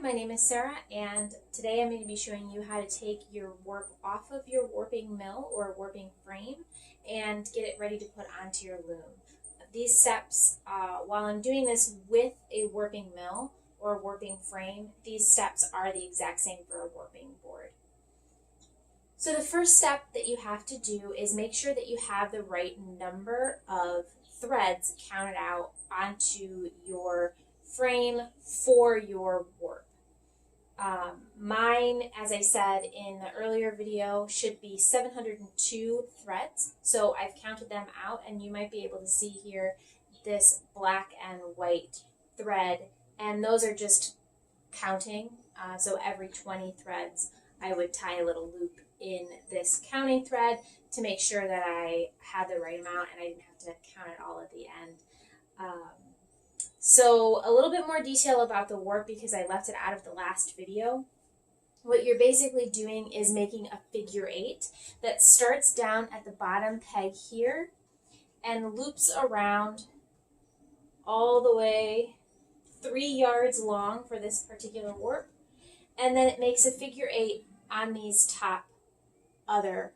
my name is Sarah, and today I'm going to be showing you how to take your warp off of your warping mill or warping frame and get it ready to put onto your loom. These steps, while I'm doing this with a warping mill or warping frame, these steps are the exact same for a warping board. So the first step that you have to do is make sure that you have the right number of threads counted out onto your frame for your warp. Mine, as I said in the earlier video, should be 702 threads. So I've counted them out, and you might be able to see here this black and white thread, and those are just counting. So every 20 threads, I would tie a little loop in this counting thread to make sure that I had the right amount and I didn't have to count it all at the end. So a little bit more detail about the warp because I left it out of the last video. What you're basically doing is making a figure 8 that starts down at the bottom peg here and loops around all the way 3 yards long for this particular warp, and then it makes a figure 8 on these top other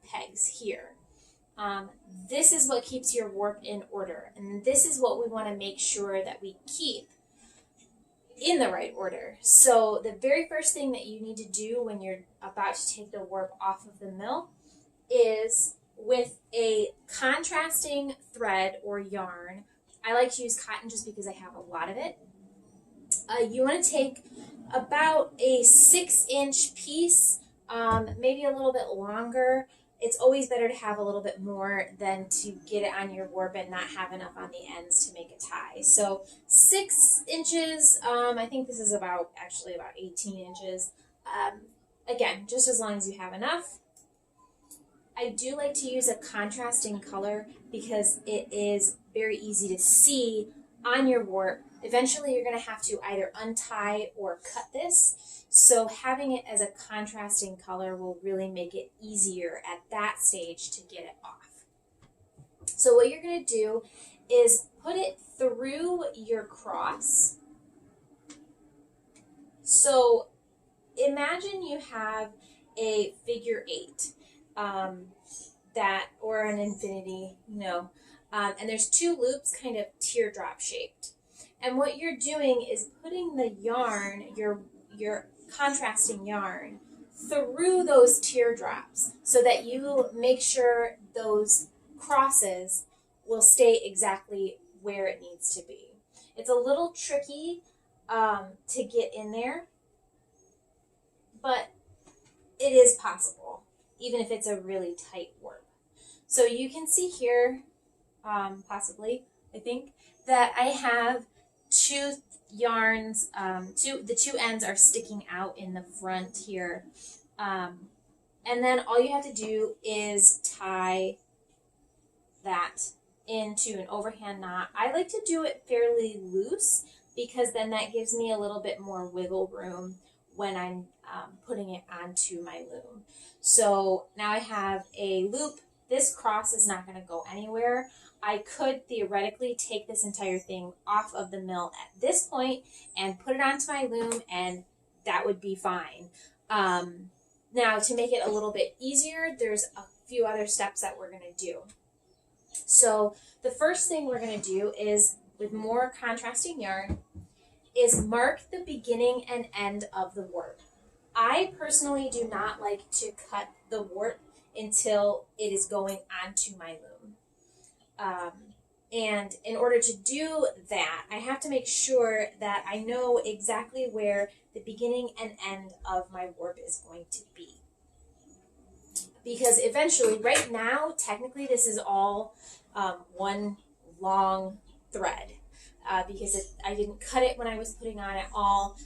pegs here. This is what keeps your warp in order, and this is what we want to make sure that we keep in the right order. So the very first thing that you need to do when you're about to take the warp off of the mill is, with a contrasting thread or yarn, I like to use cotton just because I have a lot of it, you want to take about a 6-inch piece, maybe a little bit longer. It's always better to have a little bit more than to get it on your warp and not have enough on the ends to make a tie. So 6 inches, I think this is actually about 18 inches. Again, just as long as you have enough. I do like to use a contrasting color because it is very easy to see on your warp. Eventually you're going to have to either untie or cut this. So having it as a contrasting color will really make it easier at that stage to get it off. So what you're going to do is put it through your cross. So imagine you have a figure 8 or an infinity, and there's 2 loops kind of teardrop shaped. And what you're doing is putting the yarn, your contrasting yarn, through those teardrops so that you make sure those crosses will stay exactly where it needs to be. It's a little tricky to get in there, but it is possible, even if it's a really tight warp. So you can see here, possibly, I think, that I have 2 yarns, the 2 ends are sticking out in the front here. And then all you have to do is tie that into an overhand knot. I like to do it fairly loose because then that gives me a little bit more wiggle room when I'm putting it onto my loom. So now I have a loop. This cross is not going to go anywhere. I could theoretically take this entire thing off of the mill at this point and put it onto my loom, and that would be fine. Now, to make it a little bit easier, there's a few other steps that we're going to do. So the first thing we're going to do is, with more contrasting yarn, is mark the beginning and end of the warp. I personally do not like to cut the warp until it is going onto my loom. And in order to do that, I have to make sure that I know exactly where the beginning and end of my warp is going to be. Because eventually, right now, technically this is all one long thread. Because I didn't cut it when I was putting on at all.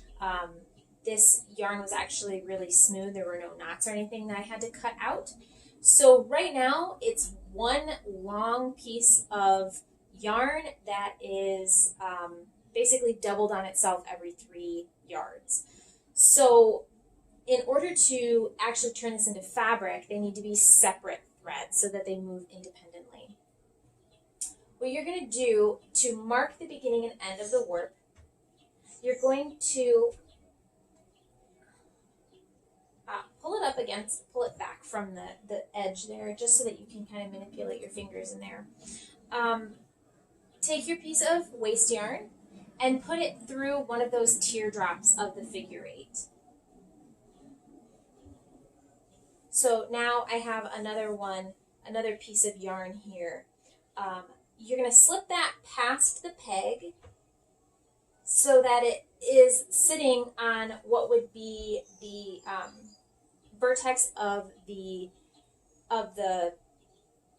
This yarn was actually really smooth. There were no knots or anything that I had to cut out. So right now, it's one long piece of yarn that is basically doubled on itself every 3 yards. So in order to actually turn this into fabric, they need to be separate threads so that they move independently. What you're going to do to mark the beginning and end of the warp, you're going to pull it up against, pull it back from the edge there, just so that you can kind of manipulate your fingers in there. Take your piece of waste yarn and put it through one of those teardrops of the figure 8. So now I have another piece of yarn here. You're going to slip that past the peg so that it is sitting on what would be the vertex of the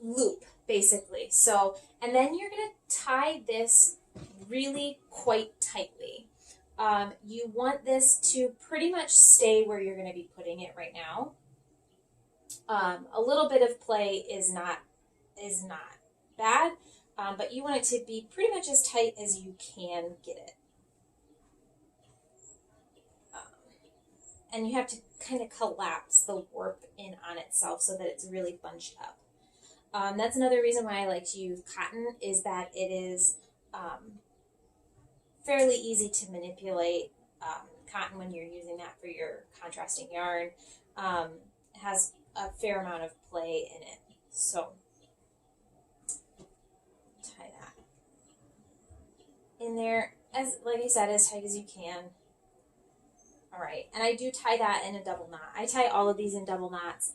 loop, basically. So, and then you're going to tie this really quite tightly. You want this to pretty much stay where you're going to be putting it right now. A little bit of play is not bad, but you want it to be pretty much as tight as you can get it. And you have to kind of collapse the warp in on itself so that it's really bunched up. That's another reason why I like to use cotton, is that it is fairly easy to manipulate. Cotton, when you're using that for your contrasting yarn, has a fair amount of play in it. So tie that in there, as like I said, as tight as you can. All right, and I do tie that in a double knot. I tie all of these in double knots.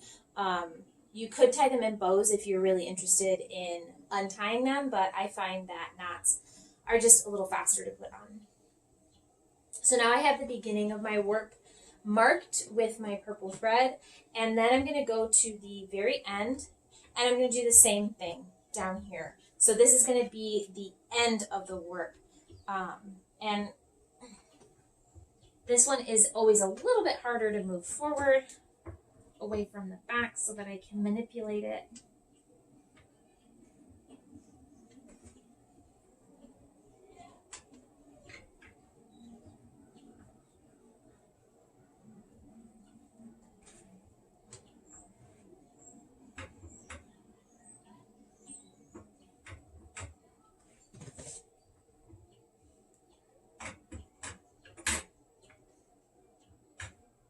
You could tie them in bows if you're really interested in untying them, but I find that knots are just a little faster to put on. So now I have the beginning of my warp marked with my purple thread, and then I'm going to go to the very end, and I'm going to do the same thing down here. So this is going to be the end of the warp, and this one is always a little bit harder to move forward away from the back so that I can manipulate it.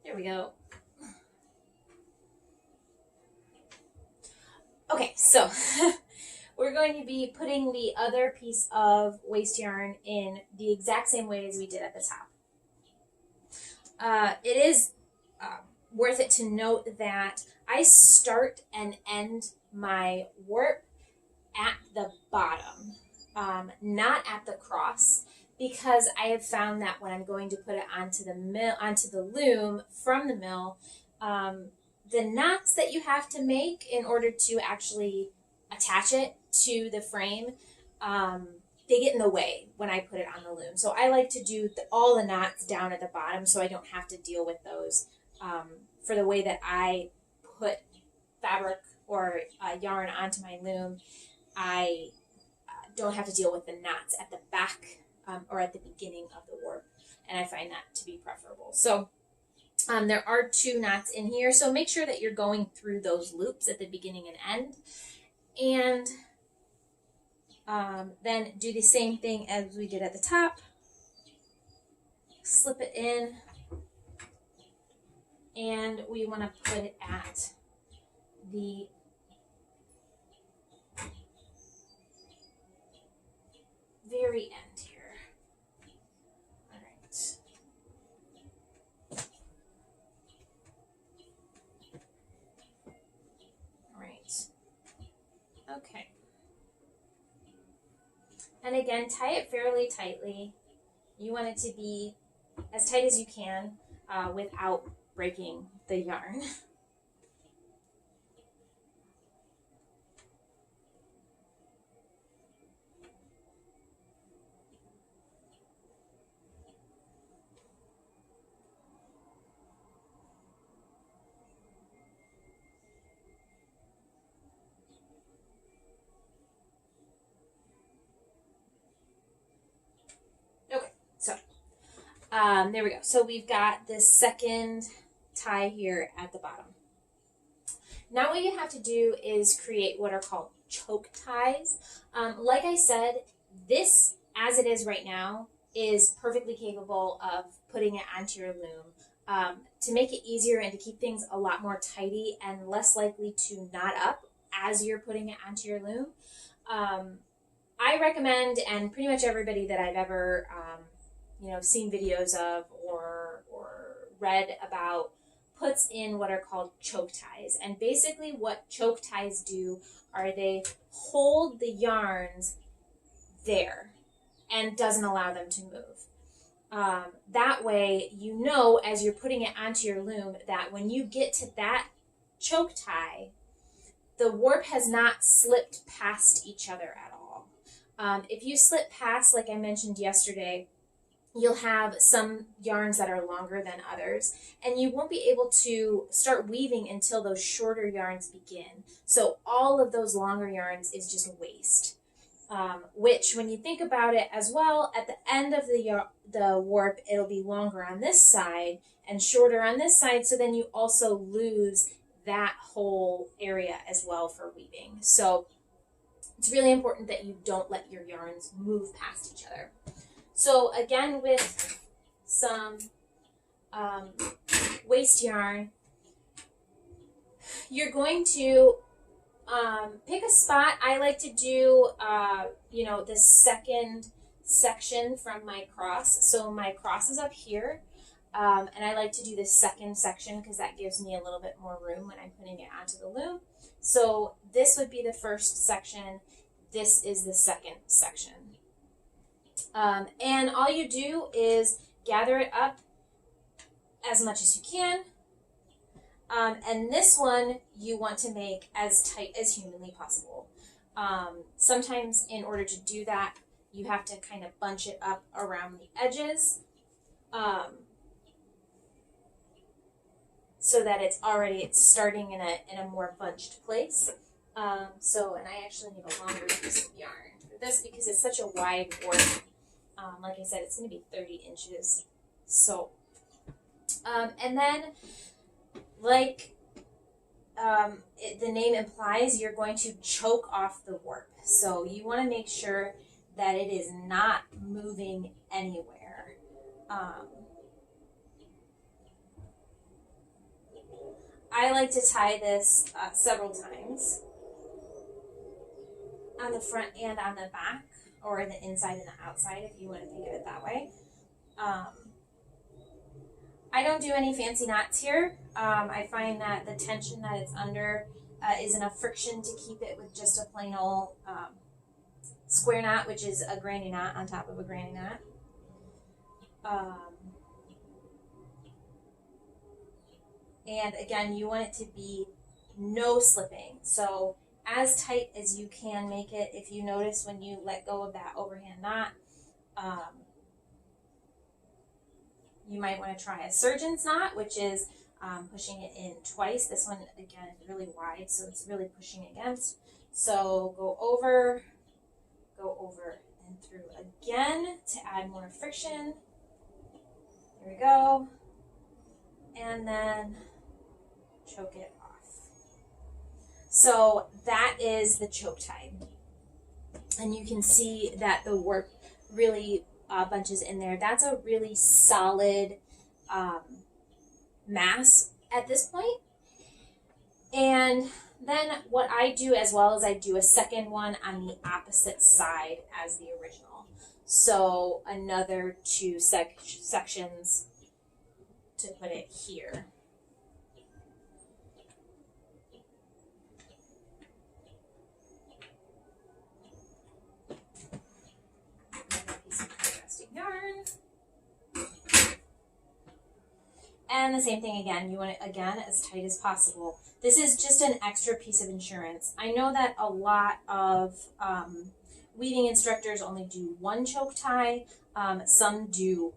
There we go. Okay, so we're going to be putting the other piece of waste yarn in the exact same way as we did at the top. It is worth it to note that I start and end my warp at the bottom, not at the cross, because I have found that when I'm going to put it onto the loom from the mill, the knots that you have to make in order to actually attach it to the frame, they get in the way when I put it on the loom. So I like to do all the knots down at the bottom so I don't have to deal with those. For the way that I put fabric or yarn onto my loom, I don't have to deal with the knots at the back or at the beginning of the warp, and I find that to be preferable. So there are 2 knots in here, so make sure that you're going through those loops at the beginning and end, and then do the same thing as we did at the top. Slip it in, and we want to put it at the very end here. All right. All right. Okay. And again, tie it fairly tightly. You want it to be as tight as you can without breaking the yarn. There we go. So we've got this second tie here at the bottom. Now what you have to do is create what are called choke ties. Like I said, this, as it is right now, is perfectly capable of putting it onto your loom. To make it easier and to keep things a lot more tidy and less likely to knot up as you're putting it onto your loom, I recommend, and pretty much everybody that I've ever seen videos of or read about puts in what are called choke ties. And basically what choke ties do are they hold the yarns there and doesn't allow them to move. That way, you know, as you're putting it onto your loom, that when you get to that choke tie, the warp has not slipped past each other at all. If you slip past, like I mentioned yesterday, you'll have some yarns that are longer than others, and you won't be able to start weaving until those shorter yarns begin. So all of those longer yarns is just waste. Which, when you think about it as well, at the end of the warp, it'll be longer on this side and shorter on this side, so then you also lose that whole area as well for weaving. So it's really important that you don't let your yarns move past each other. So again, with some waste yarn, you're going to pick a spot. I like to do, the second section from my cross. So my cross is up here, and I like to do the second section because that gives me a little bit more room when I'm putting it onto the loom. So this would be the first section. This is the second section. And all you do is gather it up as much as you can. And this one you want to make as tight as humanly possible. Sometimes in order to do that, you have to kind of bunch it up around the edges so that it's starting in a more bunched place. And I actually need a longer piece of yarn for this because it's such a wide warp. Like I said, it's going to be 30 inches. So, and then, like the name implies, you're going to choke off the warp. So you want to make sure that it is not moving anywhere. I like to tie this several times on the front and on the back, or the inside and the outside, if you want to think of it that way. I don't do any fancy knots here. I find that the tension that it's under is enough friction to keep it with just a plain old square knot, which is a granny knot on top of a granny knot. And again, you want it to be no slipping. So as tight as you can make it. If you notice when you let go of that overhand knot, you might want to try a surgeon's knot, which is pushing it in twice. This one, again, is really wide, so it's really pushing against. So go over, and through again to add more friction. There we go. And then choke it off. So that is the choke tie. And you can see that the warp really bunches in there. That's a really solid mass at this point. And then what I do as well is I do a second one on the opposite side as the original. So another two sections to put it here. Yarn. And the same thing again, you want it again as tight as possible. This is just an extra piece of insurance. I know that a lot of weaving instructors only do one choke tie. Some do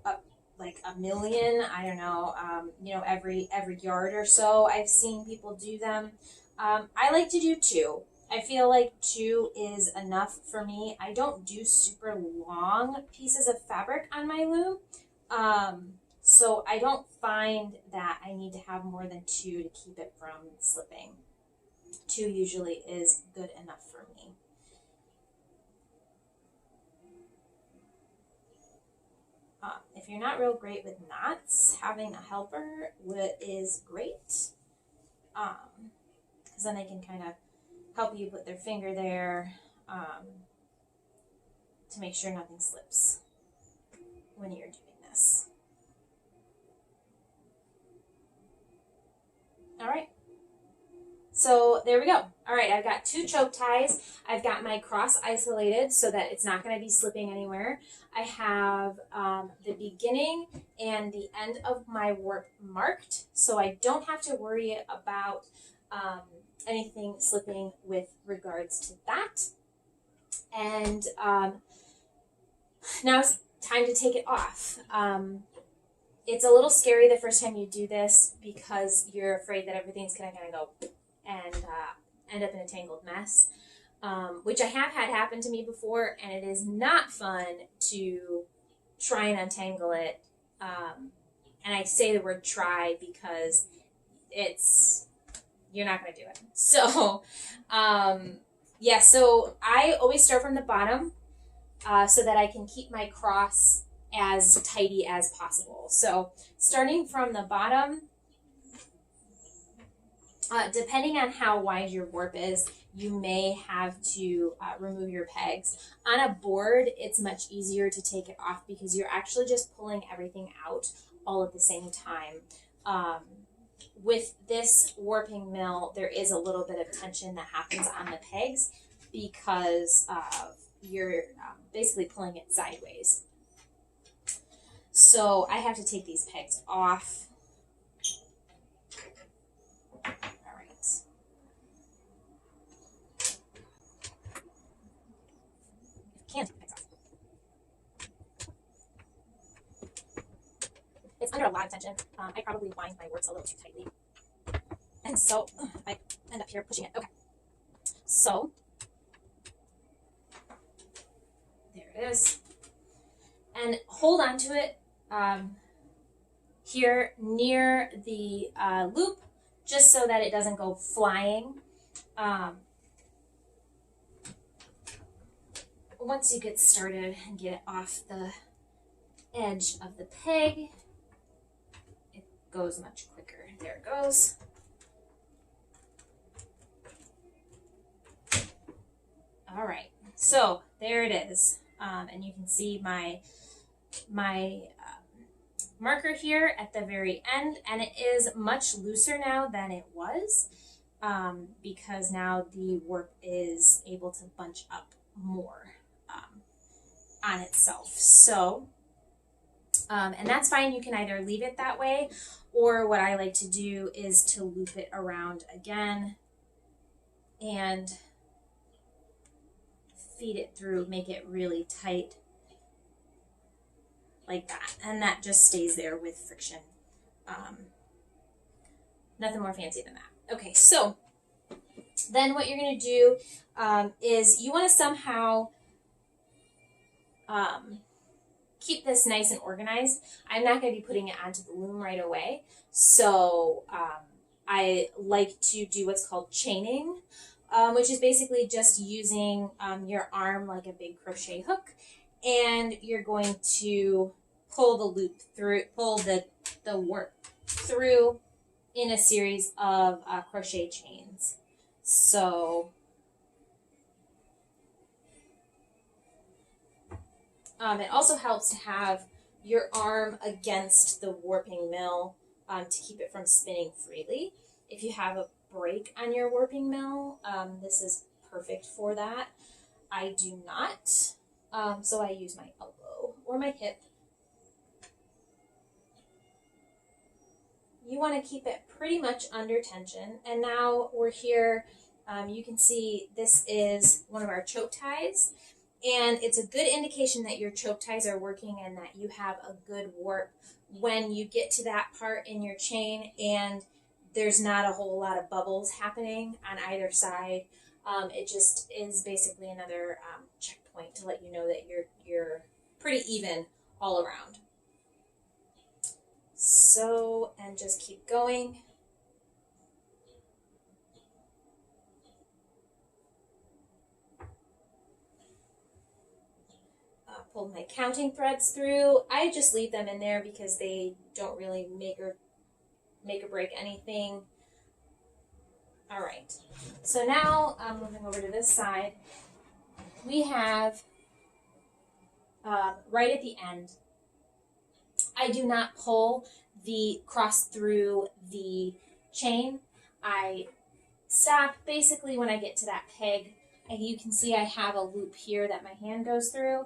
like a million. I don't know. Every yard or so, I've seen people do them. I like to do two. I feel like two is enough for me. I don't do super long pieces of fabric on my loom. So I don't find that I need to have more than two to keep it from slipping. Two usually is good enough for me. If you're not real great with knots, having a helper is great. Because then they can kind of help you put their finger there to make sure nothing slips when you're doing this. All right. So there we go. All right, I've got 2 choke ties. I've got my cross isolated so that it's not going to be slipping anywhere. I have the beginning and the end of my warp marked, so I don't have to worry about anything slipping with regards to that. And now it's time to take it off. It's a little scary the first time you do this because you're afraid that everything's going to kind of go and end up in a tangled mess, which I have had happen to me before, and it is not fun to try and untangle it. And I say the word try because you're not going to do it. So, yeah, so I always start from the bottom so that I can keep my cross as tidy as possible. So starting from the bottom, depending on how wide your warp is, you may have to remove your pegs. On a board, it's much easier to take it off because you're actually just pulling everything out all at the same time. With this warping mill, there is a little bit of tension that happens on the pegs because you're basically pulling it sideways. So I have to take these pegs off. Can't take the pegs off. It's under a lot of tension. I probably wind my warps a little too tightly. And so I end up here pushing it. Okay. So there it is. And hold on to it here near the loop just so that it doesn't go flying. Once you get started and get it off the edge of the peg, it goes much quicker. There it goes. All right, so there it is. And you can see my marker here at the very end, and it is much looser now than it was because now the warp is able to bunch up more on itself. So, and that's fine. You can either leave it that way, or what I like to do is to loop it around again and feed it through, make it really tight like that. And that just stays there with friction. Nothing more fancy than that. Okay, so then what you're going to do is you want to somehow keep this nice and organized. I'm not going to be putting it onto the loom right away. So I like to do what's called chaining, which is basically just using your arm like a big crochet hook, and you're going to pull the loop through, pull the warp through in a series of crochet chains. So it also helps to have your arm against the warping mill to keep it from spinning freely. If you have a break on your warping mill, this is perfect for that. I do not, so I use my elbow or my hip. You want to keep it pretty much under tension. And now we're here. You can see this is one of our choke ties. And it's a good indication that your choke ties are working and that you have a good warp when you get to that part in your chain and there's not a whole lot of bubbles happening on either side. It just is basically another checkpoint to let you know that you're pretty even all around. So, and just keep going. pull my counting threads through. I just leave them in there because they don't really make or break anything. All right, so now I'm moving over to this side. We have right at the end, I do not pull the cross through the chain. I stop basically when I get to that peg. And you can see I have a loop here that my hand goes through.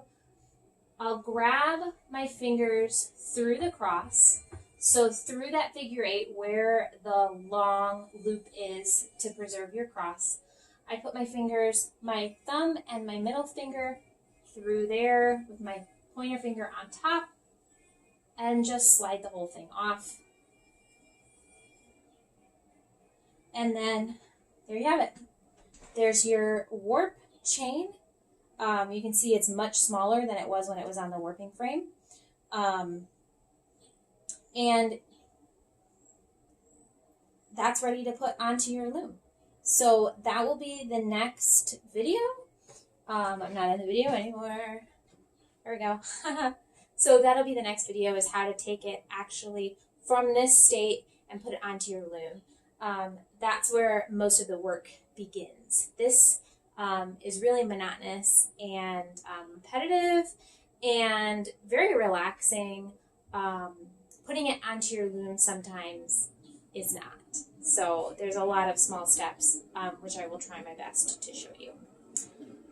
I'll grab my fingers through the cross. So through that figure 8 where the long loop is to preserve your cross, I put my fingers, my thumb and my middle finger through there with my pointer finger on top and just slide the whole thing off. And then there you have it. There's your warp chain. You can see it's much smaller than it was when it was on the warping frame. And that's ready to put onto your loom. So that will be the next video. I'm not in the video anymore. There we go. So that'll be the next video, is how to take it actually from this state and put it onto your loom. That's where most of the work begins. This is really monotonous and repetitive and very relaxing. Putting it onto your loom sometimes is not. So there's a lot of small steps, which I will try my best to show you.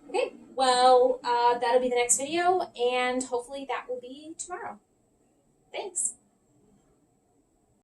Okay, well, that'll be the next video, and hopefully that will be tomorrow. Thanks.